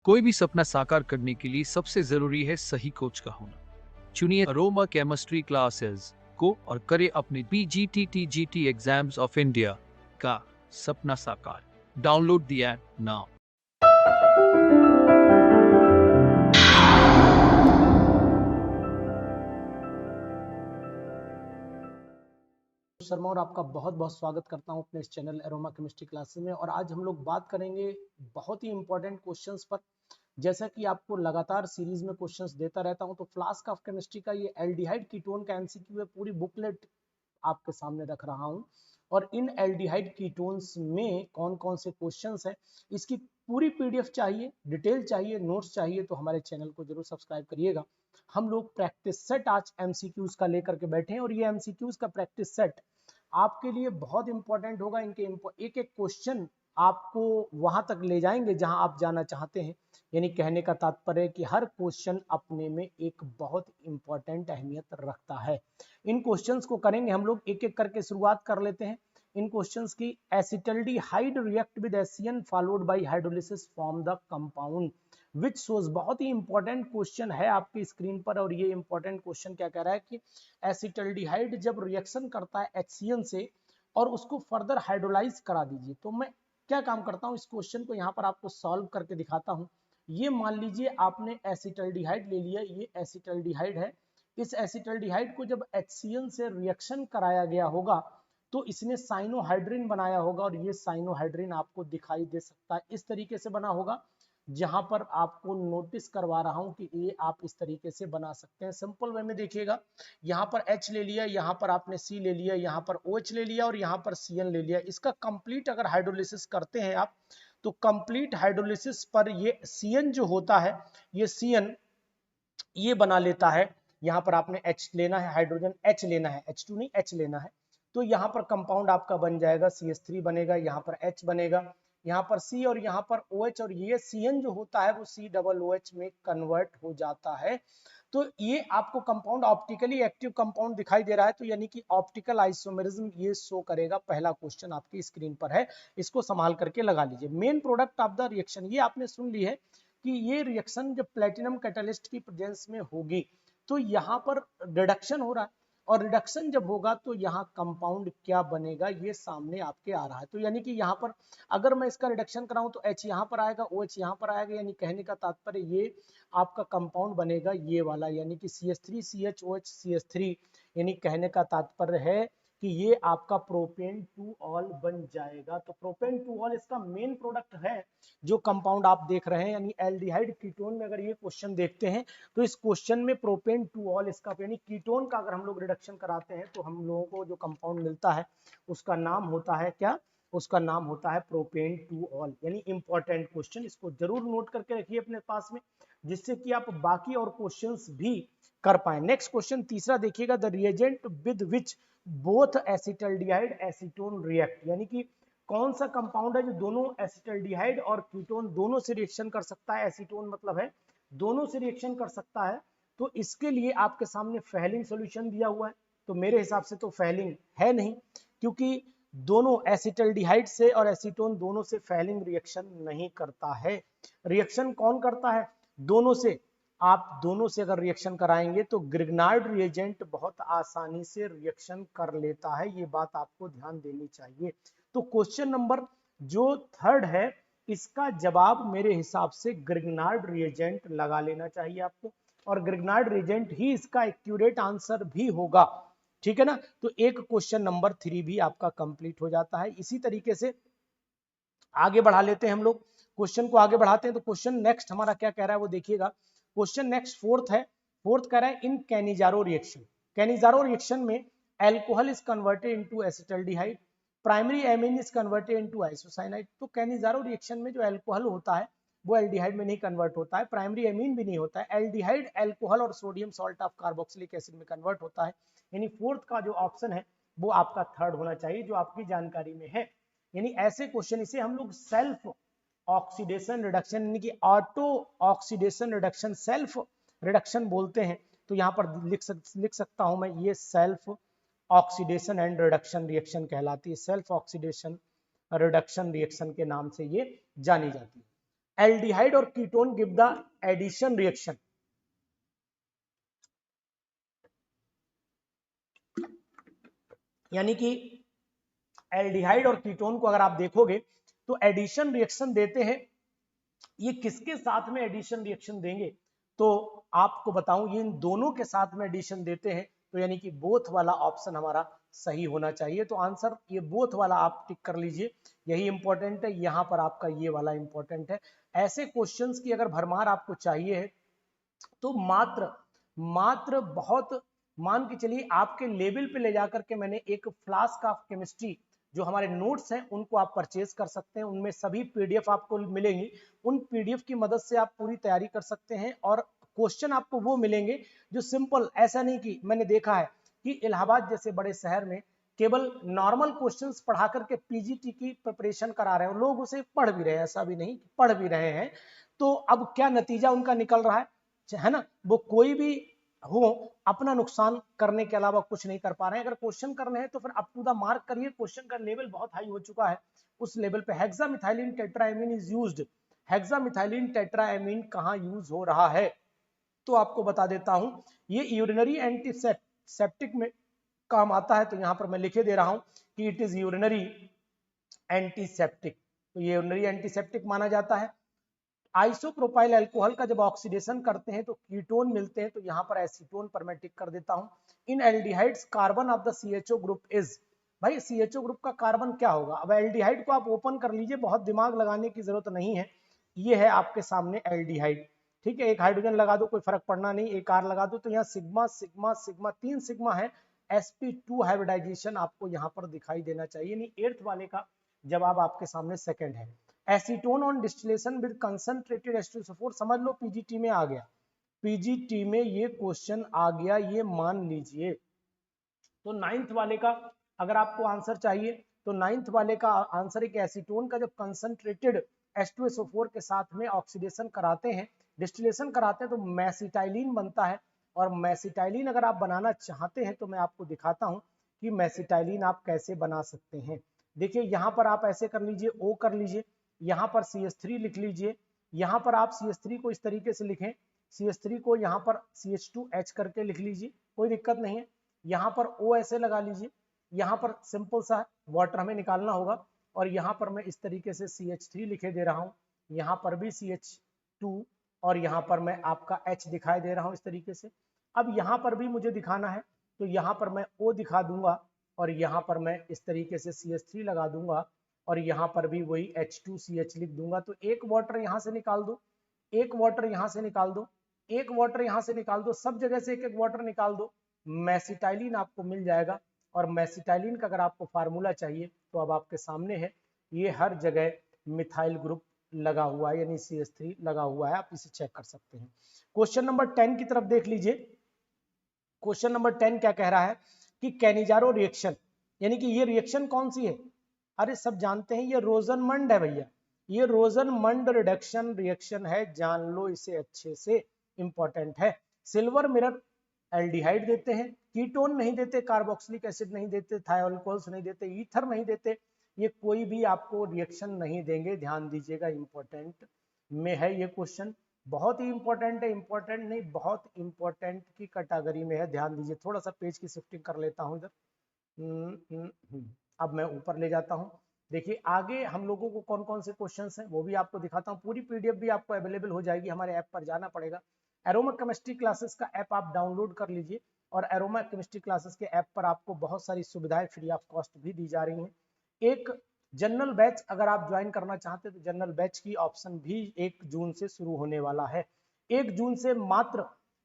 कोई भी सपना साकार करने के लिए सबसे जरूरी है सही कोच का होना। चुनिए अरोमा केमिस्ट्री क्लासेस को और करें अपने PGT एग्जाम्स ऑफ इंडिया का सपना साकार। Download the app now. Sharma और आपका बहुत बहुत स्वागत करता हूं अपने इस चैनल एरोमा केमिस्ट्री क्लासेस में। और आज हम लोग बात करेंगे बहुत ही इंपॉर्टेंट क्वेश्चंस पर। जैसा कि आपको लगातार सीरीज में क्वेश्चंस देता रहता हूं, तो फ्लास्क ऑफ केमिस्ट्री का ये एल्डिहाइड कीटोन का एमसीक्यू है, पूरी बुकलेट आपके सामने रख रहा हूं। और इन एल्डिहाइड कीटोन्स में कौन कौन से क्वेश्चंस हैं, इसकी पूरी पीडीएफ चाहिए, डिटेल चाहिए, नोट्स चाहिए, तो हमारे चैनल को जरूर सब्सक्राइब करिएगा। हम लोग प्रैक्टिस सेट आज एमसीक्यूज का लेकर के बैठे हैं, और ये एमसीक्यूज का प्रैक्टिस सेट आपके लिए बहुत इंपॉर्टेंट होगा। इनके एक एक क्वेश्चन आपको वहां तक ले जाएंगे जहां आप जाना चाहते हैं। यानी कहने का तात्पर्य कि हर क्वेश्चन अपने में एक बहुत इंपॉर्टेंट अहमियत रखता है। इन क्वेश्चंस को करेंगे हम लोग, एक एक करके शुरुआत कर लेते हैं इन क्वेश्चंस की। Acetaldehyde react with Asian followed by hydrolysis form the compound which shows. बहुत ही इंपॉर्टेंट क्वेश्चन है आपकी स्क्रीन पर। और ये इंपॉर्टेंट क्वेश्चन क्या कह रहा है कि एसिटल्डिहाइड जब रिएक्शन करता है HCN से और उसको फर्दर हाइड्रोलाइज करा दीजिए। तो मैं क्या काम करता हूं, इस क्वेश्चन को यहां पर आपको सॉल्व करके दिखाता हूं। ये मान लीजिए आपने एसिटल्डिहाइड ले लिया, ये एसिटल्डिहाइड है। इस एसिटल्डिहाइड को जब HCN से रिएक्शन कराया गया होगा तो इसने साइनोहाइड्रिन बनाया होगा, और ये साइनोहाइड्रिन आपको दिखाई दे सकता है, इस तरीके से बना होगा। जहां पर आपको नोटिस करवा रहा हूं कि ये आप इस तरीके से बना सकते हैं। सिंपल वे में देखिएगा, यहाँ पर H ले लिया, यहाँ पर आपने C ले लिया, यहाँ पर OH ले लिया और यहाँ पर CN ले लिया। इसका कंप्लीट अगर हाइड्रोलिसिस करते हैं आप, तो कंप्लीट हाइड्रोलिसिस पर ये CN जो होता है, ये CN ये बना लेता है। यहाँ पर आपने H लेना है, हाइड्रोजन H लेना है, H2 नहीं H लेना है। तो यहाँ पर कंपाउंड आपका बन जाएगा, CH3 बनेगा, यहाँ पर H बनेगा, यहाँ पर C और यहाँ पर OH, और ये CN जो होता है वो COOH में कन्वर्ट हो जाता है। तो ये आपको कंपाउंड ऑप्टिकली एक्टिव कंपाउंड दिखाई दे रहा है, तो यानी कि ऑप्टिकल आइसोमेरिज्म ये शो करेगा। पहला क्वेश्चन आपकी स्क्रीन पर है, इसको संभाल करके लगा लीजिए। Main product of the reaction, ये आपने सुन ली है कि ये रिएक्शन जब प्लेटिनम कैटलिस्ट की प्रेजेंस में होगी तो यहाँ पर रिडक्शन हो रहा है, और रिडक्शन जब होगा तो यहाँ कंपाउंड क्या बनेगा ये सामने आपके आ रहा है। तो यानी कि यहाँ पर अगर मैं इसका रिडक्शन कराऊं तो H यहाँ पर आएगा, OH यहाँ पर आएगा, यानी कहने का तात्पर्य ये आपका कंपाउंड बनेगा ये वाला, यानी कि CH3 CHOH CH3। यानी कहने का तात्पर्य है कि ये आपका प्रोपेन टू ऑल बन जाएगा। तो प्रोपेन टू ऑल इसका मेन प्रोडक्ट है जो कंपाउंड आप देख रहे हैं। यानी एल्डिहाइड कीटोन में अगर ये क्वेश्चन देखते हैं तो इस क्वेश्चन में प्रोपेन टू ऑल इसका, यानी कीटोन का अगर हम लोग रिडक्शन कराते हैं तो हम लोगों को जो कंपाउंड मिलता है उसका नाम होता है क्या, उसका नाम होता है प्रोपेन टू ऑल। यानी इंपॉर्टेंट क्वेश्चन, इसको जरूर नोट करके रखिए अपने पास में, जिससे कि आप बाकी और क्वेश्चंस भी कर पाए। नेक्स्ट क्वेश्चन तीसरा देखिएगा, the reagent with which both acetaldehyde acetone react. यानी कि कौन सा कंपाउंड है जो दोनों एसिटल्डिहाइड और कीटोन दोनों से रिएक्शन कर सकता है। एसीटोन मतलब है दोनों से रिएक्शन कर सकता है। तो इसके लिए आपके सामने फेहलिंग सॉल्यूशन दिया हुआ है। तो मेरे हिसाब से तो फेहलिंग है नहीं, क्योंकि दोनों एसिटल्डिहाइड से और एसीटोन दोनों से फेहलिंग रिएक्शन नहीं करता है। रिएक्शन कौन करता है? दोनों से। आप दोनों से अगर रिएक्शन कराएंगे तो ग्रिग्नार्ड रिएजेंट बहुत आसानी से रिएक्शन कर लेता है, ये बात आपको ध्यान देनी चाहिए। तो क्वेश्चन नंबर जो थर्ड है, इसका जवाब मेरे हिसाब से ग्रिग्नार्ड रिएजेंट लगा लेना चाहिए आपको, और ग्रिग्नार्ड रिएजेंट ही इसका एक्यूरेट आंसर भी होगा। ठीक है ना? तो एक क्वेश्चन नंबर 3 भी आपका कंप्लीट हो जाता है। इसी तरीके से आगे बढ़ा लेते हैं हम लोग, क्वेश्चन को आगे बढ़ाते हैं। तो क्वेश्चन नेक्स्ट हमारा क्या कह रहा है वो देखिएगा। क्वेश्चन नेक्स्ट फोर्थ है। फोर्थ कह रहा है इन कैनिजारो रिएक्शन, कैनिजारो रिएक्शन में alcohol is converted into acetaldehyde, primary amine is converted into isocyanide. तो कैनिजारो रिएक्शन में जो एल्कोहल होता है वो एल्डिहाइड में नहीं कन्वर्ट होता है, प्राइमरी एमीन भी नहीं होता है, एल्डिहाइड एल्कोहल और sodium salt of carboxylic acid में कन्वर्ट होता है। यानी फोर्थ का जो ऑप्शन है वो आपका थर्ड होना चाहिए, जो आपकी जानकारी में है। यानी ऐसे क्वेश्चन, इसे हम लोग सेल्फ ऑक्सीडेशन रिडक्शन यानी कि auto oxidation reduction, self reduction बोलते हैं। तो यहाँ पर लिख सकता हूं मैं, ये self oxidation and reduction reaction कहलाती है, सेल्फ ऑक्सीडेशन रिडक्शन रिएक्शन के नाम से ये जानी जाती है। एल्डिहाइड और ketone give the addition reaction. यानी कि एल्डिहाइड और कीटोन को अगर आप देखोगे तो एडिशन रिएक्शन देते हैं। ये किसके साथ में एडिशन रिएक्शन देंगे, तो आपको बताऊं ये इन दोनों के साथ में एडिशन देते हैं, तो यानी कि बोथ वाला ऑप्शन हमारा सही होना चाहिए। तो आंसर ये बोथ वाला आप टिक कर लीजिए, यही इंपॉर्टेंट है। यहां पर आपका ये वाला इंपॉर्टेंट है। ऐसे क्वेश्चंस की अगर भरमार आपको चाहिए है तो मात्र बहुत मान के चलिए आपके लेवल पे ले जाकर के मैंने एक फ्लास्क ऑफ केमिस्ट्री जो हमारे नोट्स हैं उनको आप परचेज कर सकते हैं, उनमें सभी पीडीएफ आपको मिलेंगी। उन पीडीएफ की मदद से आप पूरी तैयारी कर सकते हैं और क्वेश्चन आपको वो मिलेंगे जो सिंपल, ऐसा नहीं कि मैंने देखा है कि इलाहाबाद जैसे बड़े शहर में केवल नॉर्मल क्वेश्चंस पढ़ा करके पीजीटी की प्रिपरेशन करा रहे हैं, लोग उसे पढ़ भी रहे हैं, ऐसा भी नहीं पढ़ भी रहे हैं। तो अब क्या नतीजा उनका निकल रहा है ना, वो कोई भी हो अपना नुकसान करने के अलावा कुछ नहीं कर पा रहे हैं। अगर क्वेश्चन करने हैं तो फिर अप टू द मार्क करिए, क्वेश्चन का लेवल बहुत हाई हो चुका है, उस लेवल पे hexamethylene tetraammine is used. Hexamethylene tetraammine कहां यूज हो रहा है, तो आपको बता देता हूं, ये यूरिनरी एंटीसेप्टिक में काम आता है। तो यहां पर मैं लिखे दे रहा हूं कि इट इज यूरिनरी एंटीसेप्टिक, तो ये यूरिनरी एंटीसेप्टिक माना जाता है। आइसोप्रोपाइल अल्कोहल का जब ऑक्सीडेशन करते हैं तो कीटोन मिलते हैं, तो यहां पर एसीटोन पर मैं टिक कर देता हूं। In aldehydes carbon of the CHO group is, भाई सीएचओ ग्रुप का कार्बन क्या होगा। अब एल्डिहाइड को आप ओपन कर लीजिए, बहुत दिमाग लगाने की जरूरत नहीं है, ये है आपके सामने एल्डिहाइड, ठीक है। एक हाइड्रोजन लगा दो, कोई फर्क पड़ना नहीं, एक आर लगा दो, तो यहाँ सिग्मा सिग्मा सिग्मा 3 सिग्मा है। sp2 हाइब्रिडाइजेशन आपको यहाँ पर दिखाई देना चाहिए, नहीं 8th वाले का जवाब आपके सामने सेकंड है। Acetone on distillation with concentrated H2SO4, समझ लो पीजीटी में आ गया, पीजीटी में ये क्वेश्चन आ गया, ये मान लीजिए। तो 9th वाले का अगर आपको आंसर चाहिए तो 9th वाले का आंसर है कि एसीटोन का जब कंसंट्रेटेड H2SO4 के साथ में ऑक्सीडेशन कराते हैं, डिस्टिलेशन कराते हैं, तो मैसिटाइलिन बनता है। और मैसिटाइलिन अगर आप बनाना चाहते हैं तो मैं आपको दिखाता हूं कि मैसिटाइलिन आप कैसे बना सकते हैं। देखिए यहां पर आप ऐसे कर लीजिए, O कर लीजिए, यहां पर CH3 लिख लीजिए, यहां पर आप CH3 को इस तरीके से लिखें, CH3 को यहां पर CH2H करके लिख लीजिए, कोई दिक्कत नहीं है। यहाँ पर O ऐसे लगा लीजिए, यहाँ पर सिंपल सा वाटर हमें निकालना होगा, और यहाँ पर मैं इस तरीके से CH3 लिखे दे रहा हूँ, यहाँ पर भी CH2, और यहाँ पर मैं आपका H दिखाई दे रहा हूँ इस तरीके से। अब यहाँ पर भी मुझे दिखाना है तो यहाँ पर मैं O दिखा दूंगा, और यहाँ पर मैं इस तरीके से CH3 लगा दूंगा, और यहाँ पर भी वही H2CH लिख दूंगा। तो एक वाटर यहाँ से निकाल दो, एक वाटर यहाँ से निकाल दो, एक वाटर यहाँ से निकाल दो, सब जगह से एक एक वाटर निकाल दो, मैसिटाइलिन आपको मिल जाएगा। और मैसिटाइलिन का अगर आपको फार्मूला चाहिए तो अब आपके सामने है, ये हर जगह मिथाइल ग्रुप लगा हुआ है, यानी CH3 लगा हुआ है, आप इसे चेक कर सकते हैं। क्वेश्चन नंबर 10 की तरफ देख लीजिए। क्वेश्चन नंबर 10 क्या कह रहा है कि कैनिजारो रिएक्शन, यानी कि ये रिएक्शन कौन सी है, अरे सब जानते हैं ये रोजनमंड है भैया, ये रोजनमंड रिडक्शन रिएक्शन है, जान लो इसे अच्छे से, इंपॉर्टेंट है। सिल्वर मिरर एल्डिहाइड देते हैं, कीटोन नहीं देते, कार्बोक्सिलिक एसिड नहीं देते, थायोल्कोल्स नहीं देते, ईथर नहीं देते, ये कोई भी आपको रिएक्शन नहीं देंगे, ध्यान दीजिएगा, इंपॉर्टेंट में है ये क्वेश्चन, बहुत ही इंपॉर्टेंट है, इंपॉर्टेंट नहीं बहुत इंपॉर्टेंट की कैटेगरी में है, ध्यान दीजिए। थोड़ा सा पेज की शिफ्टिंग कर लेता हूं इधर, अब मैं ऊपर ले जाता हूं। देखिए आगे हम लोगों को कौन कौन से क्वेश्चंस हैं वो भी आपको दिखाता हूं, पूरी पीडीएफ भी आपको अवेलेबल हो जाएगी, हमारे ऐप पर जाना पड़ेगा। एरोमा केमिस्ट्री क्लासेस का ऐप आप डाउनलोड कर लीजिए, और एरोमा केमिस्ट्री क्लासेस के ऐप पर आपको बहुत सारी सुविधाएं फ्री ऑफ कॉस्ट भी दी जा रही हैं। एक जनरल बैच अगर आप ज्वाइन करना चाहते हैं तो जनरल बैच की ऑप्शन भी 1 जून से शुरू होने वाला है। 1 जून से मात्र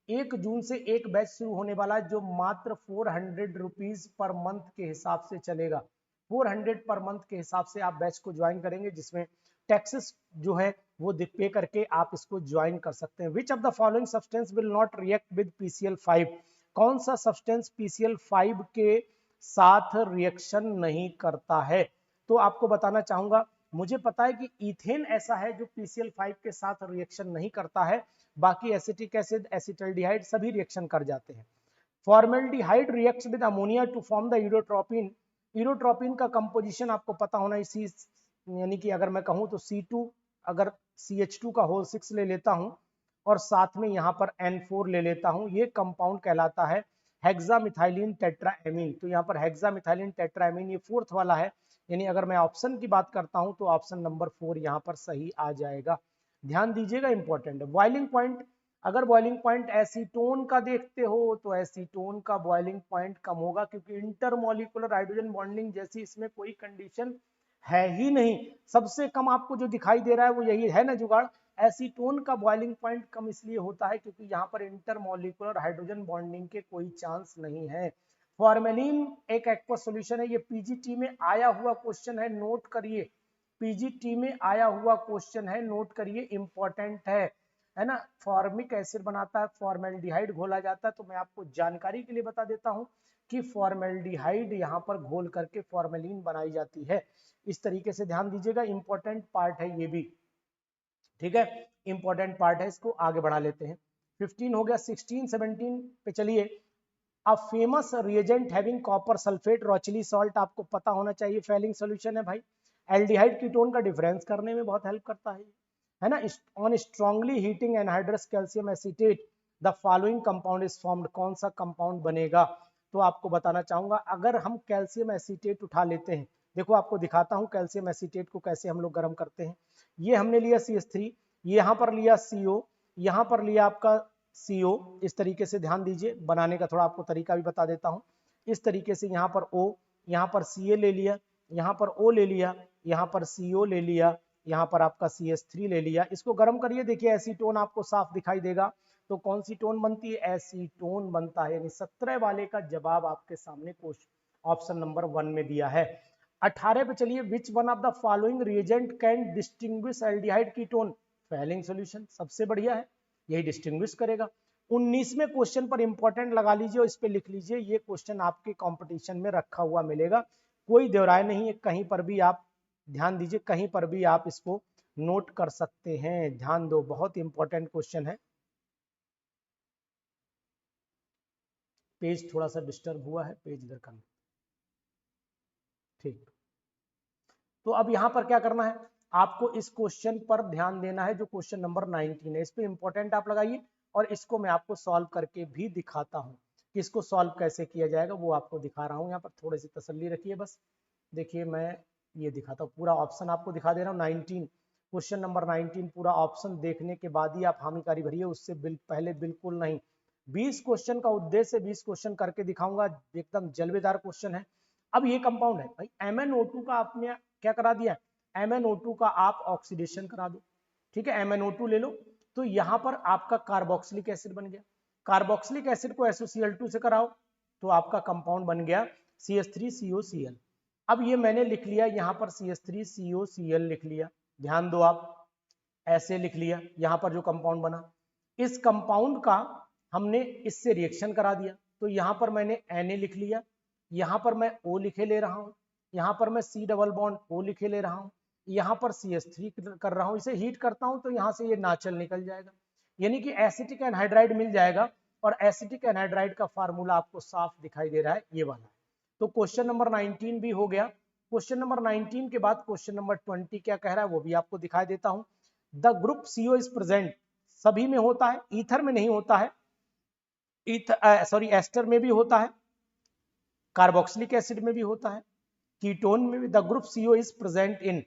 1 जून से एक बैच शुरू होने वाला है जो मात्र 400 रुपीज पर मंथ के हिसाब से चलेगा। 400 पर मंथ के हिसाब से आप बैच को ज्वाइन करेंगे, जिसमें टैक्सेस जो है वो पे करके आप इसको ज्वाइन कर सकते हैं। Which of the following substance will not react with PCl5, कौन सा सब्सटेंस PCl5 के साथ रिएक्शन नहीं करता है, तो आपको बताना चाहूंगा, मुझे पता है कि इथेन ऐसा है जो PCl5 के साथ रिएक्शन नहीं करता है, बाकी एसिटिक एसिड, एसिटल्डिहाइड सभी रिएक्शन कर जाते हैं। Formaldehyde reacts with ammonia to form the urotropine, urotropine का कंपोजिशन आपको पता होना, इसी यानी कि अगर मैं कहूं तो C2 अगर CH2 का होल 6 ले लेता हूं और साथ में यहाँ पर N4 ले लेता हूं, ये कंपाउंड कहलाता है हेक्सामिथाइलिन टेट्राएमीन। तो यहाँ पर हेक्सामिथाइलिन टेट्राएमीन ये फोर्थ वाला है, यानी अगर मैं ऑप्शन की बात करता हूं तो ऑप्शन नंबर 4 यहाँ पर सही आ जाएगा। ध्यान दीजिएगा, इंपॉर्टेंट है। बॉइलिंग पॉइंट, अगर बॉइलिंग पॉइंट एसीटोन का देखते हो तो एसीटोन का बॉइलिंग पॉइंट कम होगा, क्योंकि इंटरमॉलिक्यूलर हाइड्रोजन बॉन्डिंग जैसी इसमें कोई कंडीशन है ही नहीं। सबसे कम आपको जो दिखाई दे रहा है वो यही है ना जुगाड़, एसीटोन का बॉइलिंग पॉइंट कम इसलिए होता है क्योंकि यहाँ पर इंटरमॉलिक्यूलर हाइड्रोजन बॉन्डिंग के कोई चांस नहीं है। फॉर्मेलिन एक एक्वस सॉल्यूशन है, ये पीजीटी में आया हुआ क्वेश्चन है, नोट करिए। पीजीटी में आया हुआ क्वेश्चन है, नोट करिए, इंपॉर्टेंट है ना। फॉर्मिक एसिड बनाता है, फॉर्मेल्डिहाइड घोला जाता है। तो मैं आपको जानकारी के लिए बता देता हूं कि फॉर्मेल्डिहाइड यहाँ पर घोल करके फॉर्मेलिन बनाई जाती है। इस तरीके से ध्यान दीजिएगा, इंपॉर्टेंट पार्ट है ये भी, ठीक है, इंपॉर्टेंट पार्ट है। इसको आगे बढ़ा लेते हैं। 15 हो गया, 16 17 पे चलिए। A famous reagent having copper sulphate Rochelle salt, आपको पता होना चाहिए फेलिंग सॉल्यूशन है भाई। एल्डिहाइड कीटोन का डिफरेंस करने में बहुत हेल्प करता है ना। On strongly heating anhydrous calcium acetate the following compound is formed, कौन सा कंपाउंड बनेगा। तो आपको बताना चाहूंगा, अगर हम कैल्शियम एसीटेट उठा लेते हैं, देखो आपको दिखाता हूं कैल्शियम एसीटेट को कैसे हम लोग गर्म करते हैं। ये हमने लिया CH3, यहाँ पर लिया CO, यहाँ पर लिया आपका CO। इस तरीके से ध्यान दीजिए, बनाने का थोड़ा आपको तरीका भी बता देता हूं। इस तरीके से यहाँ पर O, यहाँ पर Ca ले लिया, यहाँ पर O ले लिया, यहाँ पर CO ले लिया, यहाँ पर आपका CH3 ले लिया। इसको गर्म करिए, देखिए एसीटोन आपको साफ दिखाई देगा। तो कौन सी टोन बनती है, एसीटोन बनता है। यानी 17 वाले का जवाब आपके सामने क्वेश्चन ऑप्शन नंबर 1 में दिया है। 18 पे चलिए, which one of the following reagent can distinguish aldehyde ketone, Fehling solution सबसे बढ़िया है, यही डिस्टिंग्विश करेगा। 19वें क्वेश्चन पर इंपॉर्टेंट लगा लीजिए और इस पे लिख लीजिए, ये क्वेश्चन आपके कंपटीशन में रखा हुआ मिलेगा, कोई दोहराए नहीं है, कहीं पर भी आप ध्यान दीजिए, कहीं पर भी आप इसको नोट कर सकते हैं। ध्यान दो, बहुत इंपॉर्टेंट क्वेश्चन है। पेज थोड़ा सा डिस्टर्ब हुआ है, पेज इधर करना, ठीक। तो अब यहां पर क्या करना है, आपको इस क्वेश्चन पर ध्यान देना है जो क्वेश्चन नंबर 19 है। इस पे इंपॉर्टेंट आप लगाइए और इसको मैं आपको सॉल्व करके भी दिखाता हूं कि इसको सॉल्व कैसे किया जाएगा, वो आपको दिखा रहा हूं। यहाँ पर थोड़ी सी तसल्ली रखिए बस। देखिए मैं ये दिखाता हूँ, पूरा ऑप्शन आपको दिखा दे रहा हूँ। 19 क्वेश्चन नंबर 19 पूरा ऑप्शन देखने के बाद ही आप हामीकारी भरिए, उससे पहले बिल्कुल नहीं। 20 क्वेश्चन का उद्देश्य 20 क्वेश्चन करके दिखाऊंगा, एकदम जलवेदार क्वेश्चन है। अब ये कंपाउंड है भाई, MnO2 का आपने क्या करा दिया, MnO2 का आप ऑक्सीडेशन करा दो, ठीक है, MnO2 ले लो। तो यहां पर आपका कार्बोक्सिलिक एसिड बन गया, कार्बोक्सिलिक एसिड को SOCl2 से कराओ तो आपका कंपाउंड बन गया CH3COCl। अब ये मैंने लिख लिया, यहाँ पर CH3COCl लिख लिया, ध्यान दो आप, ऐसे लिख लिया। यहाँ पर जो कंपाउंड बना, इस कंपाउंड का हमने इससे रिएक्शन करा दिया, तो यहाँ पर मैंने Na लिख लिया, यहाँ पर मैं O लिखे ले रहा हूँ, यहाँ पर मैं C डबल बॉन्ड O लिखे ले रहा हूँ, यहाँ पर CH3 कर रहा हूँ। इसे हीट करता हूँ तो यहाँ से ये नाचल निकल जाएगा, यानी कि एसिटिक एनहाइड्राइड मिल जाएगा। और एसिटिक एनहाइड्राइड का फार्मूला आपको साफ दिखाई दे रहा है, ये वाला। तो क्वेश्चन नंबर 19 भी हो गया। क्वेश्चन नंबर 19 के बाद क्वेश्चन नंबर 20 क्या कह रहा है वो भी आपको दिखाई देता हूं। The group CO is present, सभी में होता है, ईथर में नहीं होता है, एस्टर में भी होता है, कार्बोक्सिलिक एसिड में भी होता है, कीटोन में भी। The group CO is present in,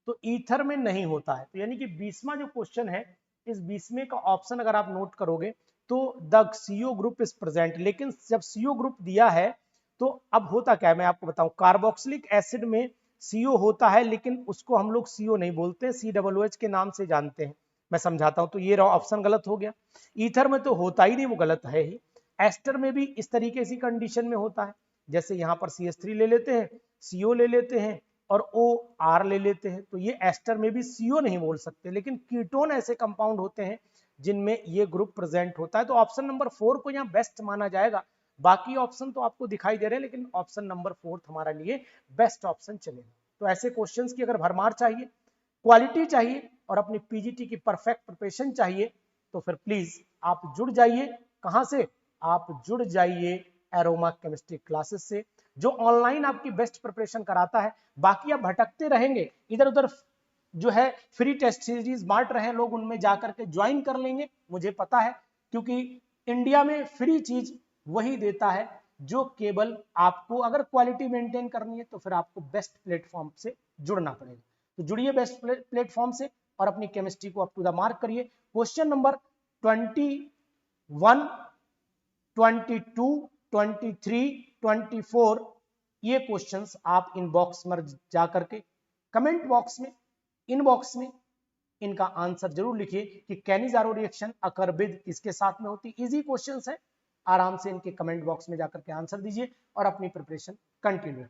तो ईथर में नहीं होता है। तो यानी कि 20वां जो क्वेश्चन है, इस 20वें का ऑप्शन अगर आप नोट करोगे तो the CO group is present. लेकिन जब CO ग्रुप दिया है तो अब होता क्या है मैं आपको बताऊं, कार्बोक्सिलिक एसिड में CO होता है, लेकिन उसको हम लोग CO नहीं बोलते, COOH के नाम से जानते हैं। मैं समझाता हूं, तो ये ऑप्शन गलत हो गया। ईथर में तो होता ही नहीं, वो गलत है ही। एस्टर में भी इस तरीके से कंडीशन में होता है, जैसे यहाँ पर CH3 ले लेते हैं, CO ले लेते हैं और OR ले लेते हैं, तो ये एस्टर में भी CO नहीं बोल सकते। लेकिन कीटोन ऐसे कंपाउंड होते हैं जिनमें ये ग्रुप प्रेजेंट होता है। तो ऑप्शन नंबर 4 को यहाँ बेस्ट माना जाएगा। बाकी ऑप्शन तो आपको दिखाई दे रहे हैं, लेकिन ऑप्शन नंबर 4 हमारा लिए बेस्ट ऑप्शन चलेगा। तो ऐसे क्वेश्चंस की अगर भरमार चाहिए, क्वालिटी चाहिए और अपनी पीजीटी की परफेक्ट प्रिपरेशन चाहिए, तो फिर प्लीज आप जुड़ जाइए। कहां से? आप जुड़ जाइए एरोमा केमिस्ट्री क्लासेस से, जो ऑनलाइन आपकी बेस्ट प्रिपरेशन कराता है। बाकी आप भटकते रहेंगे, इधर उधर जो है फ्री टेस्ट सीरीज बांट रहे हैं लोग, उनमें जाकर के ज्वाइन कर लेंगे, मुझे पता है, क्योंकि इंडिया में फ्री चीज वही देता है जो केवल आपको अगर क्वालिटी मेंटेन करनी है तो फिर आपको बेस्ट प्लेटफॉर्म से जुड़ना पड़ेगा। तो जुड़िए बेस्ट प्लेटफॉर्म से और अपनी केमिस्ट्री को अप टू द मार्क करिए। क्वेश्चन नंबर 21, 22, 23, 24 ये क्वेश्चंस आप इनबॉक्स में जाकर के कमेंट बॉक्स में, इनबॉक्स में इनका आंसर जरूर लिखिए कि कैनिजारो रिएक्शन अकर विद किसके साथ में होती। इजी क्वेश्चंस है, आराम से इनके कमेंट बॉक्स में जाकर के आंसर दीजिए और अपनी प्रिपरेशन कंटिन्यू